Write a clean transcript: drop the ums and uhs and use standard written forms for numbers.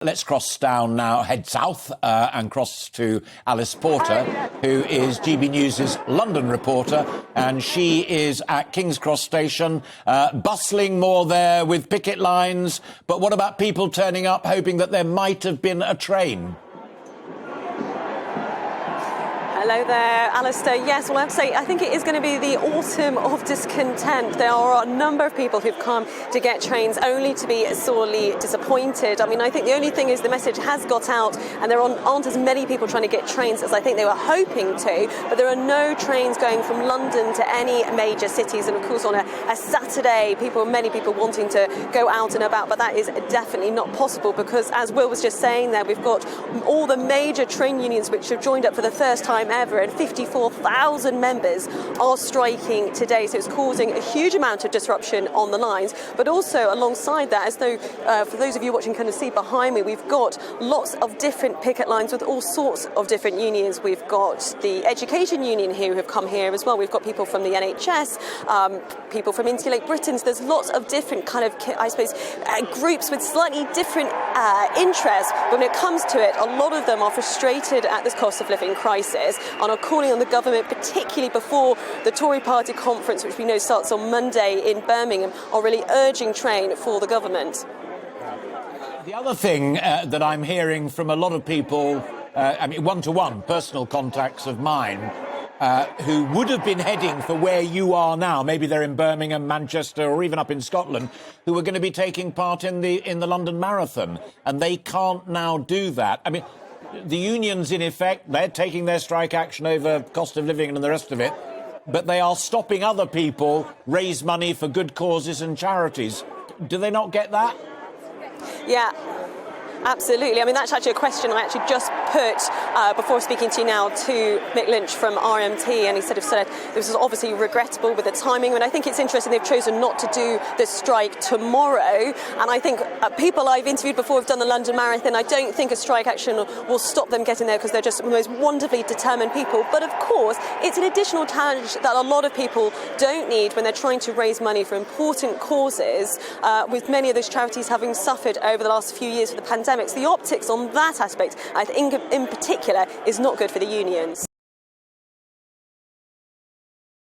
Let's cross down now, head south and cross to Alice Porter, who is GBNews' London reporter, and she is at King's Cross Station, bustling more there with picket lines. But what about people turning up hoping that there might have been a train? Hello there, Alistair. Yes, well, I have to say, I think it is going to be the autumn of discontent. There are a number of people who've come to get trains only to be sorely disappointed. I mean, I think the only thing is the message has got out and there aren't as many people trying to get trains as I think they were hoping to, but there are no trains going from London to any major cities. And of course, on a Saturday, many people wanting to go out and about, but that is definitely not possible because, as Will was just saying there, we've got all the major train unions which have joined up for the first time ever, and 54,000 members are striking today, so it's causing a huge amount of disruption on the lines. But also alongside that, as though for those of you watching kind of see behind me, we've got lots of different picket lines with all sorts of different unions. We've got the education union here who have come here as well. We've got people from the NHS, people from Insulate Britain. So there's lots of different kind of, I suppose, groups with slightly different interests. When it comes to it, a lot of them are frustrated at this cost of living crisis and are calling on the government, particularly before the Tory party conference, which we know starts on Monday in Birmingham, are really urging train for the government. The other thing that I'm hearing from a lot of people, I mean, one-to-one personal contacts of mine, who would have been heading for where you are now, maybe they're in Birmingham, Manchester, or even up in Scotland, who are going to be taking part in the London Marathon, and they can't now do that. I mean, the unions, in effect, they're taking their strike action over cost of living and the rest of it, but they are stopping other people raise money for good causes and charities. Do they not get that? Yeah. Absolutely. I mean, that's actually a question I actually just put before speaking to you now to Mick Lynch from RMT, and he said this is obviously regrettable with the timing. And I think it's interesting they've chosen not to do the strike tomorrow. And I think people I've interviewed before who've done the London Marathon, I don't think a strike action will stop them getting there because they're just the most wonderfully determined people. But of course, it's an additional challenge that a lot of people don't need when they're trying to raise money for important causes, with many of those charities having suffered over the last few years with the pandemic. The optics on that aspect, I think in particular, is not good for the unions.